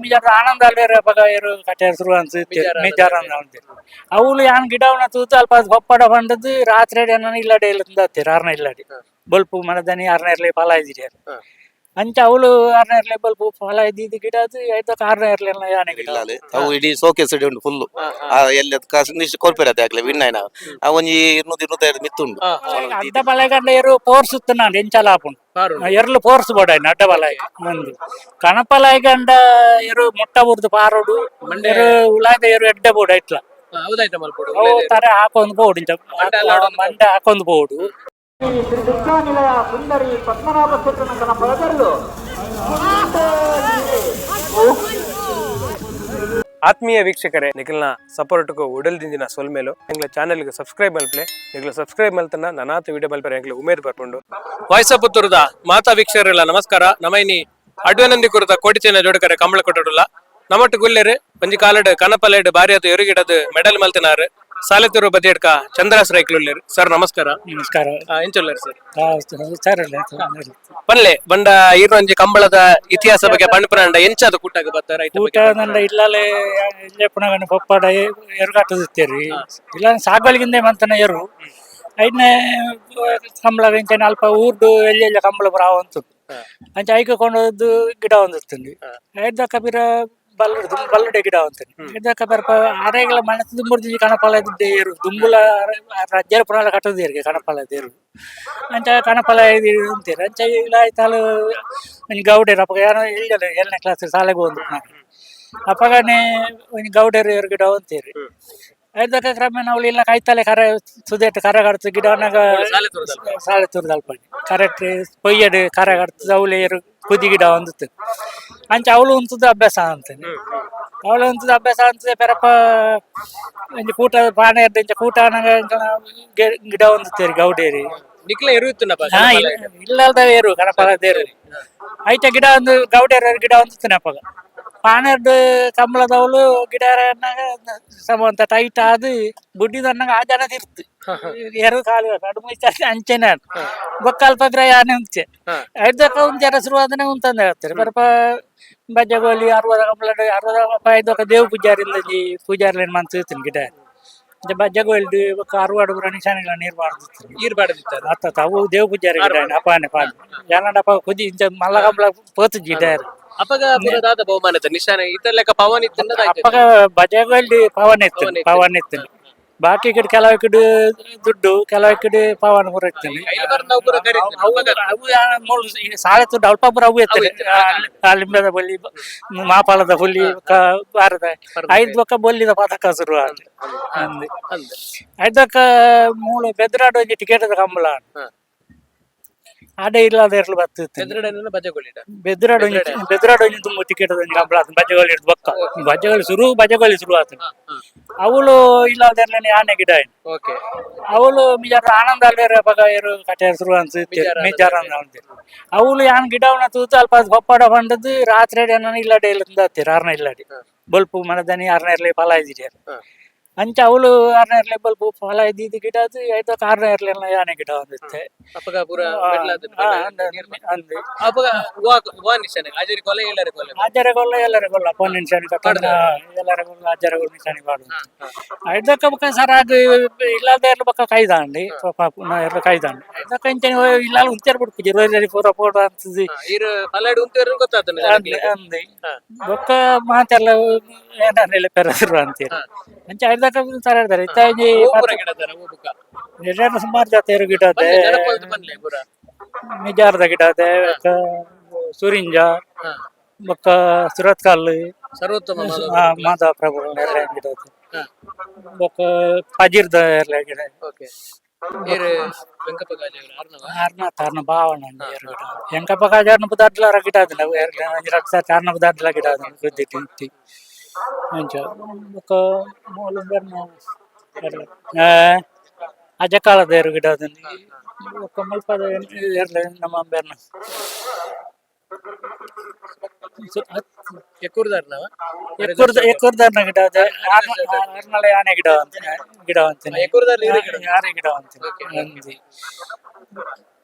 ಮಿಜಾರ ಆನಂದ ಅಲ್ವೇರ ಬಗ ಏರು ಕಟ್ಟೆ ಶುರು ಅನ್ಸುತ್ತೆ ಮಿಜಾರ ಅಂತ ಅವಳು ಯಾನ್ ಗಿಡವನ್ನ ತೂತು ಅಲ್ಪ ಹೊಪ್ಪಡ ಬಂದದ್ದು ರಾತ್ರಿ ಇಲ್ಲಡೆ ಇಲ್ಲ ಆರ್ನ ಇಲ್ಲಡೆ ಬಲ್ಪು ಮನದನಿ ಆರ್ನ ಇರ್ಲಿ ಫಲ ಇದ್ದೀರಿ ಅಂಚ ಅವಳು ಆರ್ನ ಇರ್ಲಿ ಬಲ್ಪು ಫಲ ಇದ್ದಿದ್ದು ಗಿಡ ಅದು ಐದಕ್ಕೆ ಆರ್ನ ಇರ್ಲಿ ಯಾನೆ ಗಿಡ ಅವು ಇಡೀ ಸೋಕೇಸ್ ಉಂಟು ಫುಲ್ ಎಲ್ಲಿ ಕೊರ್ಪಿರತ್ತೆ ಆಗ್ಲಿ ವಿಣ್ಣಾಯ್ನ ಒಂಜಿ 200-250 ಮಿತ್ತುಂಡು ಅಡ್ಡ ಬಲಗಂಡ ಏರು ಪೋರ್ಸುತ್ತ ನಾನು ಎಂಚಲ ಆಪುಂಡು ಎರ್ಲು ಪೋರ್ಸ್ ಬೋಡಾಯ್ನ ಅಡ್ಡ ಬಲಾಯ್ ನಂದು ಕಣಪಲಾಯ್ ಗಂಡ ಏರು ಮೊಟ್ಟ ಬುರ್ದು ಪಾರೋಡು ಏರು ಉಲಾಯ್ದ ಏರು ಎಡ್ಡೆ ಬೋಡ ಇಟ್ಲ ತರ ಹಾಕೊಂದು ಬೋಡು ಮಂಡೆ ಹಾಕೊಂದು ಬೋಡು ಶ್ರೀ ವಿದ್ಯಾನಿಲಯ ಸುಂದರಿ ಪದ್ಮನಾಭ ಕ್ಷೇತ್ರನ ಪದಕರು ಆತ್ಮೀಯ ವೀಕ್ಷಕರೇ ನಿಖಿಲ್ನ ಸಪೋರ್ಟ್ಗೂ ಉಡಲ್ದಿಂದಿನ ಸೊಲ್ಮೇಲು ಎಂಗ್ಲ ಚಾನೆಲ್ಗೆ ಸಬ್ಸ್ಕ್ರೈಬ್ ಮಲ್ಪಲೆ ನಿಖಿಲ್ ಸಬ್ಸ್ಕ್ರೈಬ್ ಮಲ್ತನ ನನಾತು ವಿಡಿಯೋ ಮಲ್ಪರೆ ಎಂಗ್ಲ ಉಮೇದ್ ಬರ್ಕೊಂಡು ವಾಯ್ಸ್ ಪುತ್ತೂರದ ಮಾತಾ ವೀಕ್ಷಕರೆಲ್ಲ ನಮಸ್ಕಾರ ನಮೈನಿ ಅಡ್ವನಂದಿ ಕುರಿತ ಕೋಟಿಚೇನ ಜೋಡಕರೆ ಕಂಬಳ ಕೊಟ್ಟಡುಲ್ಲ ನಮಟ್ಟು ಗುಲ್ಲೆರು ಒಂಜಿ ಕಾಲಡ್ ಕನಪಲೆಡ್ ಬಾರಿ ಅದು ಎರುಗಿಡದು ಮೆಡಲ್ ಮಲ್ತನಾರು ಸಾಲೆತೂರು ಬದಿಯಡ್ಕ ಚಂದ್ರಾಸ್ ರೈಕ್ಲುಲ್ಲೇರು ಸರ್ ನಮಸ್ಕಾರ ನಮಸ್ಕಾರ ಎಂಚೊಲ್ಲೇರು ಸರ್ ಪನ್ಲೆ ಬಂಡ ಈರೊಂಜಿ ಕಂಬಳದ ಇತಿಹಾಸ ಬಗ್ಗೆ ಪಂಡ್ಪುರಂಡ ಎಂಚಾದ ಕೂಟಾಗ ಬರ್ತಾರ ಊಟ ನಂಡ ಇಲ್ಲೇ ಇಲ್ಲೇ ಪುನಃ ಪಪ್ಪಡ ಎರುಗಾಟದಿತ್ತೇರಿ ಇಲ್ಲ ಸಾಗುವಳಿಗಿಂದೆ ಮಂತನ ಎರು ಐದನೇ ಕಂಬಳ ಇಂಚನೆ ಅಲ್ಪ ಊರ್ದು ಎಲ್ಲಿ ಕಂಬಳ ಬರ ಅಂತು ಅಂಚ ಐಕೊಂಡು ಗಿಡ ಒಂದಿರ್ತೀನಿ ಐದಕ್ಕ ಬಿರ ಬಲ್ಲಡೆ ಗಿಡ ಅಂತಾನೆ ಐದಕ್ಕ ಬರ್ಪ ಅರೆಗಳ ಮನಸ್ಸು ದುಂಬುರ್ದಿ ಕಣಪಾಲ ಏರು ದುಂಬುಲ ರಜ್ಜರ ಪುನಃ ಕಟ್ಟದೇರಿಗೆ ಕಣಪಾಲ ದೇರು ಅಂಚ ಕಣಪಾಲ ಅಂತೀರಿ ಅಂಚ ಇಲ್ಲ ಆಯ್ತಾಲು ಗೌಡೇರು ಅಪ್ಪ ಯಾರೋ ಇಲ್ಲ 7ನೇ ಕ್ಲಾಸ್ ಶಾಲೆಗೆ ಹೋದ್ರು ಅಪ್ಪಗನೆ ಗೌಡೇರು ಏರು ಗಿಡ ಅಂತೀರಿ ಐದಕ್ಕ ಕ್ರಮೇಣ ಅವಳು ಇಲ್ಲ ಕಾಯ್ತಲೆ ಕರೆ ಸುದೇಟ್ ಕರೆ ಕಡ್ತು ಗಿಡನಾಗ ಸಾಲೆ ತುರ್ದು ಅಲ್ಪ ಕರೆಕ್ಟ್ ಕೊಯ್ಯಡು ಕರೆ ಕಡ್ತದ ಅವಳು ಏರು ಕುದಿ ಗಿಡ ಹೊಂದುತ್ತೆ ಅಂಚ ಅವಳು ಉಂತದ ಅಭ್ಯಾಸ ಅಂತಾನೆ ಅವಳು ಉಂತದ ಅಭ್ಯಾಸ ಅಂತದೆ ಪೆರಪ್ಪ ಒಂಜಿ ಕೂಟ ಪಾನೆ ಇಂಚ ಕೂಟ ಗಿಡ ಹೊಂದುತ್ತೇರಿ ಗೌಡೇರಿ ಇಲ್ಲದ ಏರು ಕಣಪಾಲದೇರು ಐತೆ ಗಿಡ ಒಂದು ಗೌಡೇರ ಗಿಡ ಹೊಂದುತ್ತೇನೆ ಅಪ್ಪಗ ಪಾನೆರ್ದು ಕಂಬಳದವಳು ಗಿಡ ಸಮ ಟೈಟ್ ಆದು ಬುಡ್ಡಿದನ್ನಾಗ ಆ ಜನ ತಿರ್ತು ಎರಡು ಕಾಲು ಕಡುಮೆ ಅಂಚೆನೆ ಬೊಕ್ಕಲ್ಪ ಯಾನೆ ಮುಂಚೆ ಐದಕ್ಕ ಜನ ಶುರುವಾದನೆ ಉಂತಂದ ಹೇಳ್ತಾರೆ ಬರಪ ಬಜ್ಜಗೋಲಿ 60 ಕಂಬಳ 60 ಐದಕ್ಕ ದೇವ್ ಪೂಜಾರಿಂದ ಪೂಜಾರ್ಲೇನ್ ಮನ್ಸಿರ್ತೀನಿ ಗಿಡ ಬಜ್ಜಗೋಲ್ಡು ಬೊಕ್ಕ 60 ಪುರ ನಿಶಾನೆಗಳ ನೀರು ಬಾಡ್ದಿತ್ತು ಅತ್ತ ಅವು ದೇವ್ ಪೂಜಾರಿ ಗಿಡ ಅಪಾನೆ ಪಾನೆ ಜನಡಪ್ಪ ಕುದಿ ಇಂಚ ಮಲ್ಲ ಕಂಬಳ ಪೋತು ಗಿಡ ಅಪಗ ಪುರದಾದ ಬಹುಮಾನದ ನಿಶಾನೆ ಇತಲೆಕ ಪವನ್ ಇತ್ತು ಅಪ್ಪಗ ಬಜಗೋಲ್ಡ್ ಪವನ್ ಇತ್ತು ಬಾಕಿ ಕಡೆ ಕೆಲವು ಕಡೆ ದುಡ್ಡು ಕೆಲವು ಕಡೆ ಪವನ್ ಪುರ ಇರ್ತೀನಿ ಸಾಳೆ ದುಡ್ಡು ಅಲ್ಪ ಪುರ ಅವು ಇರ್ತಾರೆ ಲಿಂಬದ ಬಲ್ಲಿ ಮಾಪಾಲದ ಹುಲಿ ಬಾರದ 5 ಬೊಕ್ಕ ಬೊಲ್ಲಿದ ಪದಕ ಶುರು ಐದಕ್ಕ ಮೂಳು ಬೆದ್ರಾಡು ಟಿಕೆಟ್ ಕಂಬಳ ಆಡೆ ಇಲ್ಲದ ಇರ್ಲು ಬರ್ತಿತ್ತು ಬೆದ್ರಾಡು ತುಂಬ ಟಿಕೆಟ್ ಕಂಬಳ ಬಜ್ಜಗೋಳಿ ಬೊಕ್ಕ ಬಜ್ಜಗೋಳಿ ಶುರು ಆತ ಅವಳು ಇಲ್ಲದ ಆನೆ ಗಿಡ ಅವಳು ಮಿಜಾರ ಆನಂದ ಅಲ್ವೇರ ಬಗ ಏರು ಕಟ್ಟೆ ಶುರು ಅನ್ಸುತ್ತೆ ಮಿಜಾರ ಅಂತ ಅವಳು ಯಾನ್ ಗಿಡವನ್ನ ತೂತು ಅಲ್ಪ ಹೊಪ್ಪಡ ಬಂದದ್ದು ರಾತ್ರಿ ಇಲ್ಲಡೆ ಇಲ್ಲ ಆರ್ನ ಇಲ್ಲಡೆ ಬಲ್ಪು ಮನದನಿ ಆರ್ನ ಇರ್ಲಿ ಫಲ ಇದ್ದೀರಿ ಅಂಚ ಅವಳು ಆರ್ನ ಇರ್ಲಿ ಬಲ್ಪು ಫಲ ಇದ್ದಿದ್ದು ಗಿಡ ಅದು ಐದಕ್ಕೆ ಆರ್ನ ಇರ್ಲಿ ಯಾನೆ ಗಿಡ ಒಂದಿತ್ತೆ ಆಜಾರ ಗೊಲ್ಲ ಎಲ್ಲರ ಗೊಲ್ಲ ಪೊನ್ ನಿಶಾನೆ ಎಲ್ಲರ ಗೊಲ್ಲ ಆಜಾರ ಗೊಲ್ಲ ನಿಶಾನೆ ಬಾಡು ಐದಕ್ಕ ಬೊಕ್ಕ ಸರಾಗ ಇಲ್ಲದ ಇರ್ಲು ಬೊಕ್ಕ ಕೈದಾಂಡಿ ಇರ್ಲು ಕೈದಾಂಡಿ ಐದಕ್ಕ ಇಂಚ ಇಲ್ಲ ಉಂಚರ್ ಬಿಡ್ತೀವಿ ರೋಜರಿ ಪೂರ ಫೋಟೋ ಅಂತದ್ದು ಅಂದಿ ಬೊಕ್ಕ ಮಾತೆಲ್ಲ ಏನಾರ ಪೆರದ್ರು ಅಂತೀರಿ ಅಂಚ ಐದಕ್ಕ ಸರ ಹೇಳ್ತಾರೆ ಇತ್ತಾಗಿ ಸುಮಾರು ಜಾತಿಯರು ಗಿಡ ಅದೇ ನಿಜಾರದ ಗಿಡ ಅದೇ ಸುರಿಂಜ ಬೊಕ್ಕ ಸುರತ್ಕಲ್ಲು ಮಾಧವ ಪ್ರಭು ಎಲ್ಲ ಗಿಡ ಬೊಕ್ಕ ಪಜೀರ್ದ ಎಲ್ಲ ಗಿಡ ಆರ್ನ ಭಾವನ ಎಂಕಪ್ಪ ಕಾಜಾರ್ನ ಪದಾರ್ಥ ಗಿಡ ಅದನ್ನ ಚಾರ್ನ ಪದಾರ್ಥ ಗಿಡ ಅದನ್ನ ಗುದ್ದಿ ಬೊಕ್ಕ ಅಜಕಾಲದ ಏರು ಗಿಡ ಅದನ್ನ ಬೊಕ್ಕ ಮುಲ್ಪದ ನಮ್ಮ ಅಂಬೇರ್ನ ಎಕ್ಕೂರ್ದಾರ್ನ ಗಿಡ ಅದ ಆರ್ನಳೆ ಆನೆ ಗಿಡ ಅಂತೀನಿ ಯಾರೇ ಗಿಡ ಅಂತೀನಿ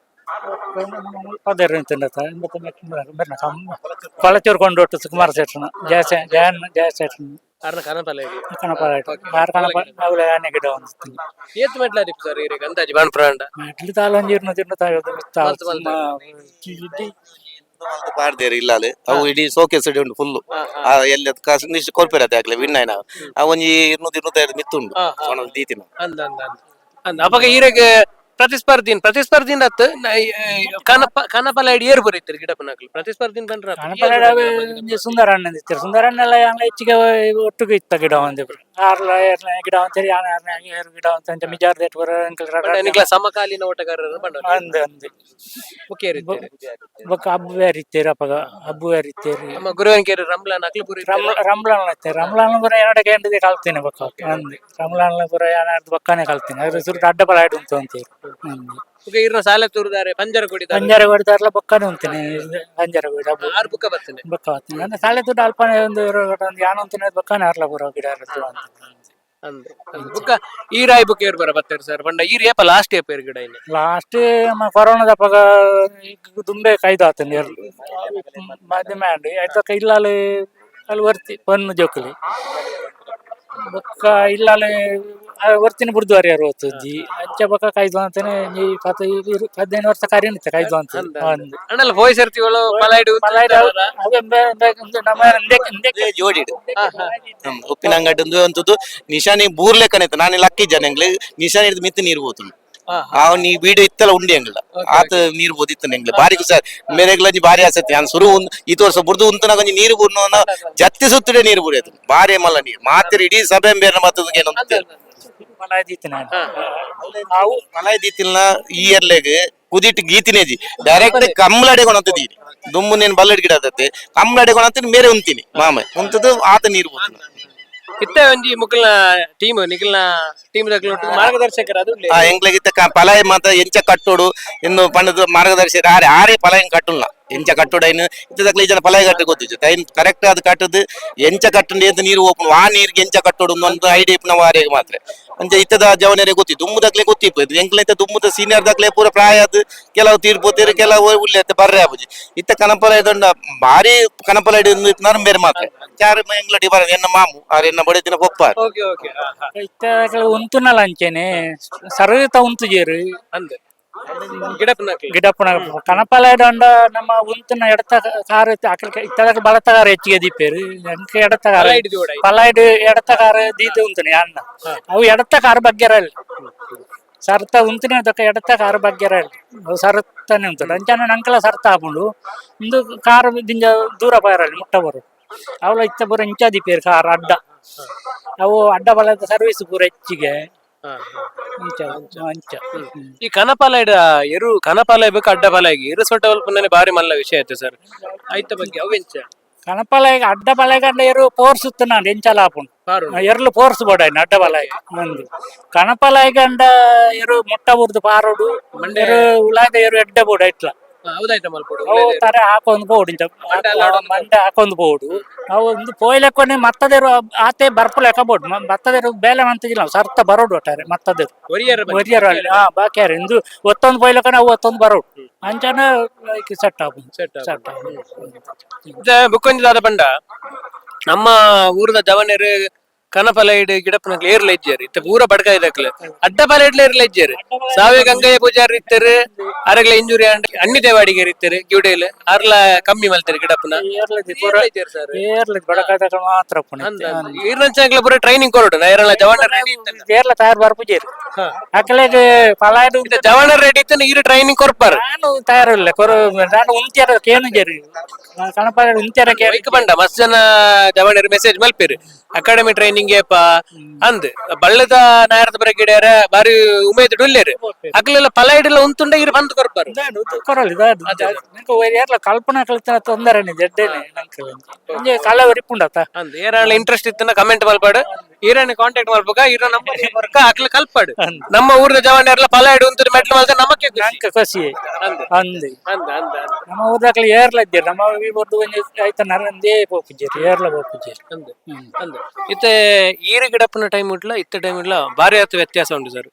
ಅದೇ ತಿನ್ನತ್ತ ಕೊಳಚೂರು ಕೊಂಡೊಟ್ಟು ಸುಕುಮಾರ ಸೇಟ್ರನ ಜಯ ಸೇಟ್ರನ ಅರ್ನ ಕನಪಲೆ ಕಣಪಾಲ ಆರು ಕಣಪಾಲ ಅವಳೆ ಆನೆ ಗಿಡ ಒಂದು ಏತ್ ಮೆಟ್ಲಾದಿಪ್ ಸರ್ ಇರಿಗೆ ಅಂದಾಜಿ ಬಾಣ್ ಪ್ರಾಂಡ ಮೆಟ್ಲು ತಾಲೊಂದು ಇರ್ನ ಪಾಡ್ದೇರಿ ಇಲ್ಲಾല് ಅವು ಇಡೀ ಸೋಕೇಸ್ ಉಂಟು ಫುಲ್ ಎಲ್ಲಿ ನಿಶ್ಚ ಕೊರ್ಪೆರತ್ತೆ ಆಗ್ಲಿ ವಿಣ್ಣಾಯ್ನ ಅವು ಒಂಜಿ 200-250 ಮಿತ್ತುಂಡು ಸೊಣದ ದೀತಿನ ಅಂದ ಅಂದ ಅಂದ ಅಂದ ಅಪಗ ಈರೆಗ್ ಪ್ರತಿಸ್ಪರ್ಧಿನ್ ಅತ್ತು ಕನಪಲ ಐಡಿ ಏರ್ ಬರೀತಿರಿ ಗಿಡಪನಾಗ್ಲಿ ಪ್ರತಿಸ್ಪರ್ಧಿನ್ ಬಂದ್ರ ಸುಂದರ ಹಣ್ಣು ಇರ್ತಾರೆ ಸುಂದರ ಹಣ್ಣೆಲ್ಲ ಹೆಚ್ಚಿಗೆ ಒಟ್ಟಿಗೆ ಇತ್ತ ಗಿಡ ಒಂದಿಬ್ರು ಆರ್ಲ ಗಿಡ ಅಂತೇಳಿ ಏರು ಗಿಡ ಅಂತ ಮಿಜಾರ್ ದೇಟ್ ಬರ ಸಮಕಾಲೀನ ಓಟಗಾರರು ಅಂದ್ ಅಂದ್ ಬೊಕ್ಕ ಹಬ್ಬ ಬೇರೆ ಇತ್ತೇರಿ ಅಪ್ಪಗ ಹಬ್ಬ ಬೇರೆ ಇತ್ತೇರಿ ನಮ್ಮ ಗುರುವನ್ಕೇರಿ ರಂಬ್ಲಾನ್ ಅಕ್ಲಪುರಿ ರಂಬ್ಲಾನ್ ಐತೆ ರಂಬ್ಲಾನ್ ಪುರ ಎರಡಕ್ಕೆ ಎಂಟದೆ ಕಲ್ತೇನೆ ಬೊಕ್ಕ ಅಂದ್ ರಂಬ್ಲಾನ್ ಪುರ ಏನಾದ್ರು ಬೊಕ್ಕನೆ ಕಲ್ತೇನೆ ಅದ್ರ ಸುರ್ದು ಅಡ್ಡ ಬಲ ಆಯ್ತು ಅಂತ ಅಂತೀರಿ ಇರ್ನ ಸಾಲೆ ತೂರ್ದಾರೆ ಪಂಜರ ಕೊಡಿದಾರೆ ಪಂಜರ ಹೊಡಿದಾರಲ್ಲ ಬೊಕ್ಕನೆ ಉಂತೇನೆ ಪಂಜರ ಕೊಡಿ ಹಬ್ಬ ಆರು ಬುಕ್ಕ ಬರ್ತೇನೆ ಬೊಕ್ಕ ಬರ್ತೀನಿ ಅಂದ್ರೆ ಸಾಲೆ ದುಡ್ಡು ಅಲ್ಪನೆ ಒಂದು ಯಾನು ಅಂತಾನೆ ಬೊಕ್ಕನೆ ಹರ್ಲ ಪುರ ಗಿಡ ಅಂತ ಅಂದ್ರೆ ಬುಕ್ಕ ಈರಾಯ್ ಬುಕ್ ಏರ್ ಬರ ಬರ್ತೇನೆ ಸರ್ ಬಂಡ ಈರ್ ಏಪ ಲಾಸ್ಟ್ ಏಪ ಏರ್ ಗಿಡ ಇನ್ನು ಲಾಸ್ಟ್ ಕೊರೋನಾದ ಪಗ ದುಂಬೆ ಕೈದು ಆತಂದು ಮಾಧ್ಯಮ ಆಂಡಿ ಆಯ್ತಕ್ಕ ಇಲ್ಲಾಲಿ ಅಲ್ಲಿ ವರ್ತಿ ಪನ್ನು ಜೋಕಲಿ ಬೊಕ್ಕ ಇಲ್ಲಾಲಿ ವರ್ತಿನ ಬುರ್ದುವಾರಿ ಯಾರು ಓದ್ತದ್ದಿ ಅಂಚ ಬೊಕ್ಕ ಕೈದು ಅಂತಾನೆ ಈ 15 ವರ್ಷ ಕಾರ್ಯನಿತ್ತ ಕೈದು ಅಂತ ಅಣ್ಣಲ್ಲ ಹೋಯ್ ಸರ್ತಿವಳು ಪಲಾಯ್ಡು ಜೋಡಿಡು ಉಪ್ಪಿನಂಗಡಿ ಅಂತದ್ದು ನಿಶಾನಿ ಬೂರ್ಲೆಕ್ಕನಿತ್ತು ನಾನು ಲಕ್ಕಿ ಜನಂಗ್ಲಿ ನಿಶಾನಿ ಹಿಡಿದು ಮಿತ್ತು ನೀರು ಹೋತು ಅವ್ ನೀ ವಿಡಿಯೋ ಇತ್ತಲ್ಲ ಉಂಡಿ ಹಂಗಿಲ್ಲ ಆತ ನೀರು ಬೋದಿತ್ತು ನಂಗ್ಲಿ ಬಾರಿ ಸರ್ ಮೇರೆಗ್ಲಂಜಿ ಬಾರಿ ಆಸತಿ ನಾನು ಸುರು ಈ ವರ್ಷ ಬುರ್ದು ಉಂತನ ಕೊಂಚ ನೀರು ಬೂರ್ನ ಜತ್ತಿ ಸುತ್ತಡೆ ನೀರು ಬೂರಿಯದು ಬಾರಿ ಮಲ್ಲ ನೀರು ಮಾತಿರ ಇಡೀ ಸಭೆ ಬೇರೆ ಮತ್ತದಕ್ಕೆ ಏನಂತ ಮಲಾಯ್ ದೀತಿಲ್ನ ಈ ಇಯರ್ಲೆಗ್ ಕುದಿಟ್ಟು ಗೀತಿನೇಜಿ ಡೈರೆಕ್ಟ್ ಕಮ್ಲಡೆ ಕೊಣಂತದೀನಿ ದುಮ್ಮು ನೇನು ಬಲ್ಲಡ್ ಗಿಡ ಆತತ್ತೆ ಕಮ್ಲಡೆ ಕೊಣಂತ ಮೇರೆ ಉಂತೀನಿ ಮಾಮೆ ಉಂತದ್ದು ಆತ ನೀರು ಬೋತು ಇತ್ತ ಒಂಜಿ ಮುಕ್ಕಲ್ನ ಟೀಮ್ ನಿಖಲ್ನ ಟೀಮ್ ಮಾರ್ಗದರ್ಶಕರ ಅದು ಎಂಗ್ಲಗಿತ್ತ ಪಲಾಯ ಮಾತ ಎಂಚ ಕಟ್ಟೋಡು ಇನ್ನು ಪಂಡದ ಮಾರ್ಗದರ್ಶಕ ಆರೇ ಪಲಾಯನ್ ಕಟ್ಟುಲ್ಲ ಎಂಚ ಕಟ್ಟೋಡೈನು ಇತ್ತದಕ್ಲೆ ಜನ ಪಲಾಯ ಕಟ್ಟ ಗೊತ್ತಿತ್ತು ಟೈಮ್ ಕರೆಕ್ಟ್ ಅದು ಕಟ್ಟದು ಎಂಚ ಕಟ್ಟಂಡಿ ಅಂತ ನೀರು ಓಪನ್ ಆ ನೀರಿಗೆ ಎಂಚ ಕಟ್ಟೋಡು ಒಂದು ಐಡಿಯಾ ಇಪ್ನ ವಾರಿಗೆ ಮಾತ್ರ ಅಂಚ ಇತ್ತದ ಜವನರೇ ಗೊತ್ತಿತ್ತು ದುಮ್ಮದಕ್ಲೆ ಗೊತ್ತಿತ್ತು ಎಂಕ್ಲೈತ ದುಮ್ಮದ ಸೀನಿಯರ್ ದಕ್ಲೆ ಪೂರ ಪ್ರಾಯ ಅದು ಕೆಲವು ತೀರ್ಪೋತೀರು ಕೆಲವು ಉಳ್ಳೆತ್ತೆ ಬರ್ರೆ ಆಬುಜಿ ಇತ್ತ ಕನಪಲ ಇದೊಂಡ ಭಾರಿ ಕನಪಲ ಹಿಡಿದು ಬೇರೆ ಮಾತ್ರ ಚಾರ ಎಂಗ್ಲಡಿ ಬರ ಎನ್ನ ಮಾಮು ಆರ್ ಎನ್ನ ಬಡಿದಿನ ಪೊಪ್ಪ ಇತ್ತ ಉಂತುನಲ್ಲ ಅಂಚೆನೆ ಸರ್ವತ ಉಂತು ಜೇರು ಅಂದೆ ಗಿಡಪ್ಪನ ಕನಪಲ ಅಂಡ ನಮ್ಮ ಉಂತುನ ಎಡತ ಕಾರ್ ಇತ್ತದ ಬಳತಗಾರ ಹೆಚ್ಚಿಗೆ ದೀಪೇರು ಎಂಕ ಎಡತಗಾರ ಪಲಾಯ್ಡ್ ಎಡತಗಾರ ದೀತೆ ಉಂತನೆ ಅಣ್ಣ ಅವು ಎಡತಗಾರ ಬಗ್ಗೆರಲ್ಲ ಸರ್ತ ಉಂತನೆ ಅದಕ್ಕ ಎಡತಗಾರ ಬಗ್ಗೆರಲ್ಲ ಅವು ಸರ್ತಾನೆ ಉಂಟು ಅಂಚನ ನಂಕಲ ಸರ್ತ ಹಾಕೊಂಡು ಒಂದು ಕಾರ್ ದಿಂಜ ದೂರ ಬರಲ್ಲ ಮುಟ್ಟ ಬರು ಅವಳ ಇತ್ತ ಪೂರ ಇಂಚ ದೀಪೇರು ಕಾರ್ ಅಡ್ಡ ಅವು ಅಡ್ಡ ಬಲದ ಸರ್ವಿಸ್ ಪೂರ ಹೆಚ್ಚಿಗೆ ಈ ಕನಪಾಲ ಎರು ಕನಪಾಲ ಬೇಕು ಅಡ್ಡ ಪಾಲಾಗಿ ಇರು ಸೊಟ್ಟ ಅಲ್ಪ ಬಾರಿ ಮಲ್ಲ ವಿಷಯ ಆಯ್ತು ಸರ್ ಆಯ್ತ ಬಗ್ಗೆ ಅವೆಂಚ ಕನಪಾಲ ಅಡ್ಡ ಬಲಗಂಡ ಎರು ಪೋರ್ಸುತ್ತ ನಾನು ಎಂಚಲ ಹಾಪುಂಡು ಎರ್ಲು ಪೋರ್ಸ್ ಬೋಡಾಯ್ನ ಅಡ್ಡ ಬಲಾಯ ಒಂದು ಕನಪಾಲ ಗಂಡ ಎರು ಮೊಟ್ಟ ಬುರ್ದು ಪಾರೋಡು ಎರು ಉಲಾದ ಎರು ಎಡ್ಡ ಬೋಡ ಇಟ್ಲ ಅವು ತರ ಹಾಕೊಂಡ್ ಬೋಡು ಇಂಚ ಮಂಡೆ ಹಾಕೊಂಡ್ ಬೋಡು ಅವು ಒಂದು ಪೋಯ್ಲೆಕ್ಕೊನೆ ಮತ್ತದೇರು ಆತೆ ಬರ್ಪುಲೆಕ್ಕ ಬೋಡು ಮತ್ತದೇರು ಬೇಲೆ ಮಂತಿಲ್ಲ ಸರ್ತ ಬರೋಡು ಒಟ್ಟಾರೆ ಮತ್ತದೇರು ಒರಿಯರ್ ಬಾಕ್ಯಾರ ಇಂದು ಒತ್ತೊಂದು ಪೋಯ್ಲೆಕ್ಕ ನಾವು ಒತ್ತೊಂದು ಬರೋಡು ಅಂಚನ ಸೆಟ್ ಬುಕ್ಕೊಂಜಿ ಬಂಡ ನಮ್ಮ ಊರದ ಜವನೇರು ಕನಪಲೈಡ್ ಗಿಡಪ್ಪನ ಏರ್ಲ ಇಜ್ಜಾರು ಇತ್ತ ಪೂರ ಬಡ್ಕ ಇದಕ್ಲೆ ಅಡ್ಡ ಪಲೈಡ್ಲ ಏರ್ಲ ಇಜ್ಜಾರು ಸಾವೆ ಗಂಗಯ್ಯ ಪೂಜಾರಿ ಇತ್ತರು ಅರಗ್ಲ ಇಂಜುರಿ ಅಣ್ಣಿ ದೇವಾಡಿಗೆ ಇರ್ತಾರೆ ಗಿಡೇಲೆ ಅರ್ಲ ಕಮ್ಮಿ ಮಲ್ತಾರೆ ಗಿಡಪ್ಪನ ಮಾತ್ರ ಈರ್ನಂಚಾಗ್ಲ ಪೂರ ಟ್ರೈನಿಂಗ್ ಕೊರೋಡು ಏರಲ್ಲ ಜವಾನರ್ ಏರ್ಲ ತಯಾರು ಬರ್ಪುಜೇರಿ ಅಕಲೆಗೆ ಪಲಾಯ್ಡ್ ಜವಾನರ್ ರೆಡಿ ಇತ್ತು ಈರು ಟ್ರೈನಿಂಗ್ ಕೊರ್ಪಾರ ನಾನು ತಯಾರಿಲ್ಲ ನಾನು ಉಂತ್ಯಾರ ಕೇನು ಜೇರಿ ಕನಪಾಲ ಉಂತ್ಯಾರ ಕೇಳಿಕ್ ಬಂಡ ಮಸ್ತ್ ಜನ ಜವಾನರ್ ಮೆಸೇಜ್ ಮಲ್ಪೇರು ಅಕಾಡೆಮಿ ಟ್ರೈನಿಂಗ್ ಏಪ ಅಂದ್ ಬಳ್ಳದ ನಾಯರದ ಬರ ಗಿಡ್ಯಾರ ಬಾರಿ ಉಮೇದ್ ಡುಲ್ಲೇರು ಅಕ್ಲೆಲ್ಲ ಪಲಾಯ್ಡೆಲ್ಲ ಉಂತುಂಡ ಇರು ಬಂದು ಕೊರ್ಪಾರು ಕೊರಲ್ಲ ಕಲ್ಪನಾ ಕಲಿತ ತೊಂದರೆ ಜಡ್ಡೇನೆ ನಂಗೆ ಕಲ ಒರಿಪುಂಡತ ಅಂದ್ ಏರಾಳ ಇಂಟ್ರೆಸ್ಟ್ ಇತ್ತನ ಕಮೆಂಟ್ ಮಲ್ಪಾಡು ಈರನ್ನ ಕಾಂಟ್ಯಾಕ್ಟ್ ಮಾಡ್ಬೇಕ ಇರೋ ನಂಬರ್ ಬರ್ಕ ಅಕ್ಲೆ ಕಲ್ಪಾಡು ನಮ್ಮ ಊರದ ಜವಾನರ್ಲ ಪಲಾಯ್ಡು ಉಂತ ಮೆಟ್ಲು ಮಲ್ತ ನಮಕ್ಕೆ ಖುಷಿ ಅಂದ್ ನಮ್ಮ ಊರ್ದಾಗ್ಲಿ ಏರ್ಲ ಇದ್ದೀರಿ ನಮ್ಮ ಬರ್ದು ಆಯ್ತ ನರಂದೇ ಪೋಪುಜೇರಿ ಏರ್ಲ ಪೋಪುಜೇರಿ ಅಂದ್ ಇತ್ತೆ ಈರು ಗಿಡಪ್ಪನ ಟೈಮ್ ಉಂಟ್ಲ ಇತ್ತ ಟೈಮ್ ಉಂಟ್ಲ ಬಾರಿ ಆತ ವ್ಯತ್ಯಾಸ ಉಂಟು ಸರ್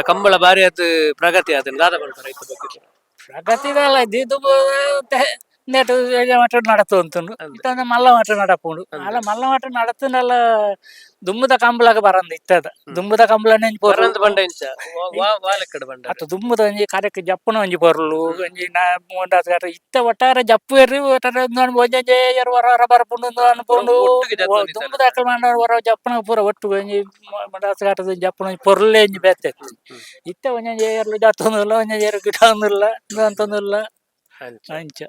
ಕಂಬಳ ಬಾರಿ ಆತ ಪ್ರಗತಿ ಆತ ದಾದ ಬರ್ತಾರೆ ಇತ್ತ ಬಗ್ಗೆ ಪ್ರಗತಿದಲ್ಲ ಇದು ನೆಟ್ ಮಟ್ಟ ನಡತು ಅಂತು ಇತ್ತ ಮಲ್ಲ ಮಟ್ಟ ನಡಪುಂಡು ಅಲ್ಲ ಮಲ್ಲ ಮಟ್ಟ ನಡತನಲ್ಲ ದುಮ್ಮದ ಕಂಬಳಗ ಬರಂದ ಇತ್ತದ ದುಮ್ಮದ ಕಂಬಳನೆ ಬರಂದ್ ಬಂಡ ಇಂಚ ವಾಲೆಕ್ಕಡ ಬಂಡ ಅತ್ತ ದುಮ್ಮದ ಒಂಜಿ ಕಾರ್ಯಕ್ಕೆ ಜಪ್ಪನ ಒಂಜಿ ಬರ್ಲು ಒಂಜಿ ಇತ್ತ ಒಟ್ಟಾರೆ ಜಪ್ಪು ಎರ್ರಿ ಒಟ್ಟಾರೆ ಒಂಜೆ ಎರು ಹೊರ ಬರಪುಂಡು ಅನ್ಪುಂಡು ಒಟ್ಟಿಗೆ ಜಪ್ಪು ಒಂದಿತ್ತ. ದುಮ್ಮದ ಅಕ್ಕಲ್ ಮಾಡ ಹೊರ ಜಪ್ಪನ ಪೂರ ಒಟ್ಟು ಒಂಜಿ ಮಂಡಾಸಗಾಟದ ಜಪ್ಪನ ಪೊರ್ಲೆ ಒಂಜಿ ಬೆತ್ತೆ ಇತ್ತ ಒಂಜೆ ಎರ್ಲು ಜತ್ತೊಂದಿಲ್ಲ ಒಂಜೆ ಎರು ಗಿಡ ಒಂದಿಲ್ಲ ಅಂತಂದಿಲ್ಲ ಅಂಚ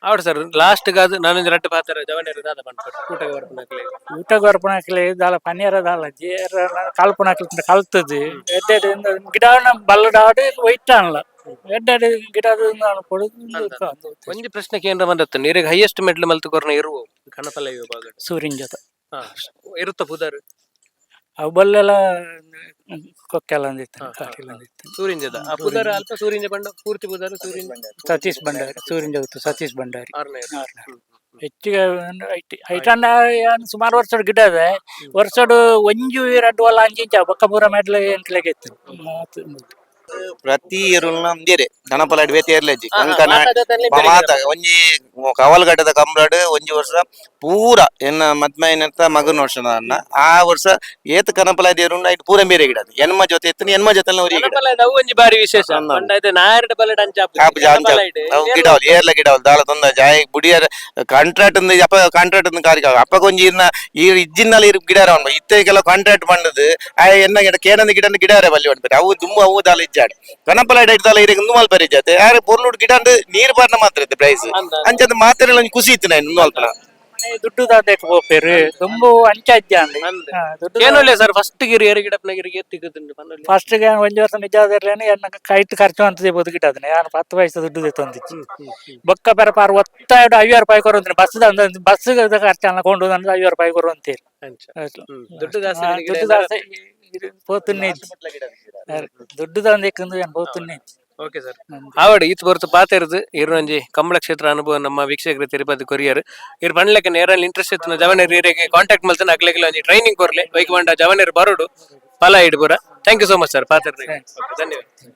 ಅವಡು ಸರ್ ಲಾಸ್ಟ್ ಗಾದು ನಾನೊಂದು ರಟ್ಟು ಪಾತ್ರ ಜವನೇರು ದಾದ ಮಾಡ್ತಾರೆ ಊಟಕ್ಕೆ ಬರ್ಪುನಕ್ಲೆ ಊಟ ಗೊರ್ಪಣಕ್ಲೆ ದಾಲ ಪನ್ನೀರ ದಾಲ ಜೇರ ಕಲ್ಪನಕ್ಲಿಂದ ಕಲ್ತದ್ದು ಎಡ್ಡೆಡ್ ಗಿಡನ ಬಲ್ಲಡಾಡಿ ಒಯ್ಟಾನ್ಲ ಎಡ್ಡೆಡ್ ಗಿಡದ ಅನ್ಕೊಡುದು ಒಂಜಿ ಪ್ರಶ್ನೆ ಕೇಂದ್ರ ಬಂದತ್ತು ನೀರಿಗೆ ಹೈಯೆಸ್ಟ್ ಮೆಡ್ಲ್ ಮಲ್ತು ಕೊರ್ನ ಇರುವ ಕಣಪಲ ವಿಭಾಗ ಸೂರ್ಯನ ಜೊತೆ ಇರುತ್ತ ಪುದಾರು ಅವು ಬಲ್ಲೆಲ್ಲ ಕೊಕ್ಕೆಲ್ಲ ಅಂದಿತ್ತು ಕಾಟಿಲ್ಲ ಅಂದಿತ್ತು ಸೂರಿಂಜದ ಆ ಪುದಾರ ಅಲ್ಪ ಸೂರಿಂಜ ಬಂಡ ಪೂರ್ತಿ ಪುದಾರು ಸೂರಿಂಜ ಸತೀಶ್ ಭಂಡಾರಿ ಸೂರ್ಯನ ಜೊತೆ ಸತೀಶ್ ಭಂಡಾರಿ ಆರ್ನೇ ಹೆಚ್ಚಿಗೆ ಐಟನ್ನ ಸುಮಾರು ವರ್ಷದ ಗಿಡ ಅದೆ ವರ್ಷಡು ಒಂಜು ಎರಡು ವಲ್ಲ ಅಂಜಿಂಚ ಬೊಕ್ಕ ಪೂರ ಮೆಡ್ಲ ಎಂಟ್ಲೆಗೆ ಇತ್ತು ಪ್ರತಿ ಇರುಲ್ನ ಬೇರೆ ದನಪಲಾಡಿ ಬೇತೆ ಇರ್ಲಜ್ಜಿ ಕಂಕನ ಮಾತ ಒಂಜಿ ಕವಲ್ಗಡ್ಡದ ಕಂಬ್ರಾಡ್ ಒಂಜಿ ವರ್ಷ ಪೂರ ಎನ್ನ ಮದ್ಮೈನತ್ತ ಮಗನ ವರ್ಷ ಅನ್ನ ಆ ವರ್ಷ ಏತ್ ಕನಪಲಾದಿ ಇರುಂಡ ಐಟ್ ಪೂರ ಬೇರೆ ಗಿಡ ಎನ್ಮ ಜೊತೆ ಎತ್ತನ ಎನ್ಮ ಜೊತೆ ಅವು ಒಂಜಿ ಬಾರಿ ವಿಶೇಷ ನಾಯರ್ಡ ಬಲ್ಲಡ ಅವು ಗಿಡವಲ್ ಏರ್ಲ ಗಿಡವಲ್ ದಾಲ ತೊಂದ ಜಾಯ್ ಬುಡಿಯರ್ ಕಾಂಟ್ರಾಕ್ಟ್ ಅಪ್ಪ ಕಾಂಟ್ರಾಕ್ಟ್ ಕಾರಿಕ ಅಪ್ಪ ಕೊಂಜಿ ಈ ಇಜ್ಜಿನಲ್ಲಿ ಗಿಡ ಇತ್ತೆ ಕೆಲವು ಕಾಂಟ್ರಾಕ್ಟ್ ಬಂದದು ಆ ಎನ್ನ ಗಿಡ ಕೇನದ ಗಿಡ ಗಿಡ ಬಲ್ಲಿ ಮಾಡ್ತಾರೆ ಅವು ದುಂಬು ಅವು ದಾಲ ಇಜ್ಜಾಡ್ ಕನಪಲಾಡಿ ಐಟ್ದಾಲ ಇರಿಗೆ ನುಮಲ್ ಬರಿ ಜಾತೆ ಯಾರು ಪೊರ್ಲುಡ್ ಗಿಡ ನೀರ್ ಬಾರ್ನ ಮಾತ್ರ ಇತ್ತು ಪ್ರೈಸ್ ಅಂಚದ ಮಾತ್ರ ಖುಷಿ ಇತ್ತು ನಾನು ನುಮಲ್ಪನ ದುಡ್ಡು ದಾದಕ್ಕೆ ಹೋಗ್ಬೇರು ತುಂಬು ಅಂಚ ಏನೊಳ್ಳೆ ಸರ್ ಫಸ್ಟ್ ಗಿರಿ ಏರಿ ಗಿಡಪ್ನ ಗಿರಿಗೆ ಎತ್ತಿಕ್ಕುದುಂಡು ಫಸ್ಟ್ ಗೆ ಒಂಜಿ ವರ್ಷ ನಿಜ ಆದ್ರೇನೆ ಎನ್ನ ಕೈಟ್ ಖರ್ಚು ಅಂತದೇ ಬೋದು ಗಿಡ ಅದನ್ನ ಯಾರು 10 ಪೈಸೆ ದುಡ್ಡು ತಂದಿಚ್ಚಿ ಬೊಕ್ಕ ಬೇರೆ ಪಾರು ಒತ್ತಾಯ್ಡು 50 ರೂಪಾಯಿ ಕೊರಂತೀನಿ ಬಸ್ ಖರ್ಚು ಕೊಂಡು 50 ರೂಪಾಯಿ ಕೊರಂತೀರಿ ದುಡ್ಡು ದುಡ್ಡು ದಾಸೆ పోతున్నాయి ದುಡ್ಡು ತಂದೇಕಂದು ಏನು పోతున్నాయి ಓಕೆ ಸರ್ ಆವಡ್ ಈತ್ ಬರ್ತು ಪಾತೆರ್ದು ಇರುವಂಜಿ ಕಂಬಳ ಕ್ಷೇತ್ರ ಅನುಭವ ನಮ್ಮ ವೀಕ್ಷಕರು ತಿರುಪತಿ ಕೊರಿಯರ್ ಇರ್ ಬಂಡ್ಲಕ್ಕೆ ನೇರಲ್ಲಿ ಇಂಟ್ರೆಸ್ಟ್ ಇತ್ತು ಜವನೇರ್ ಇರಿಗೆ ಕಾಂಟ್ಯಾಕ್ಟ್ ಮಲ್ತನ ಅಗ್ಲೆಗ್ಲ ಒಂಜಿ ಟ್ರೈನಿಂಗ್ ಕೊರ್ಲೆ ಬೈಕ್ ಬಂಡ ಜವನೇರ್ ಬರೋಡು ಫಲ ಇಡ್ಬುರ thank you so much sir ಪಾತೆರ್ ಧನ್ಯವಾದ.